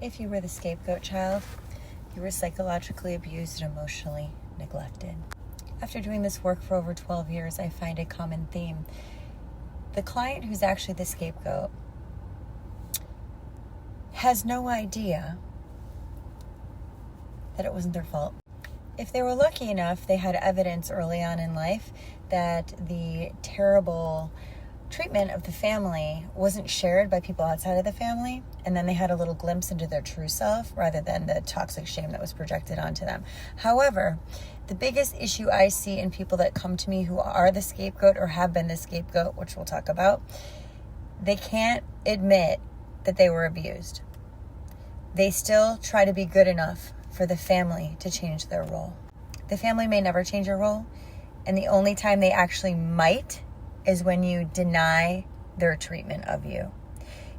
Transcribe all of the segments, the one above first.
If you were the scapegoat child, you were psychologically abused and emotionally neglected. After doing this work for over 12 years, I find a common theme. The client who's actually the scapegoat has no idea that it wasn't their fault. If they were lucky enough, they had evidence early on in life that the terrible treatment of the family wasn't shared by people outside of the family, and then they had a little glimpse into their true self rather than the toxic shame that was projected onto them. However, the biggest issue I see in people that come to me who are the scapegoat or have been the scapegoat, which we'll talk about, they can't admit that they were abused. They still try to be good enough for the family to change their role. The family may never change your role, and the only time they actually might is when you deny their treatment of you.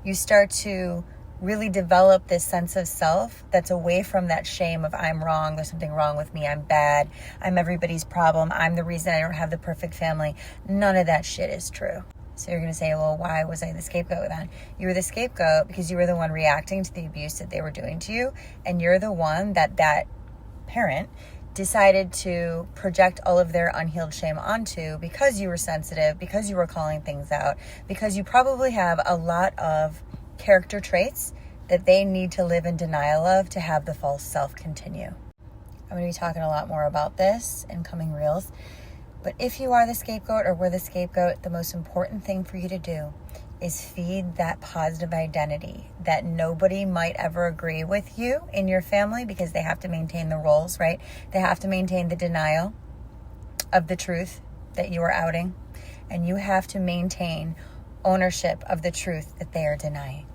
You start to really develop this sense of self that's away from that shame of I'm wrong, there's something wrong with me, I'm bad, I'm everybody's problem, I'm the reason I don't have the perfect family. None of that shit is true. So you're going to say, well, why was I the scapegoat then? You were the scapegoat because you were the one reacting to the abuse that they were doing to you, and you're the one that parent decided to project all of their unhealed shame onto because you were sensitive, because you were calling things out, because you probably have a lot of character traits that they need to live in denial of to have the false self continue. I'm going to be talking a lot more about this in coming reels. But if you are the scapegoat or were the scapegoat, the most important thing for you to do is feed that positive identity that nobody might ever agree with you in your family because they have to maintain the roles, right? They have to maintain the denial of the truth that you are outing, and you have to maintain ownership of the truth that they are denying.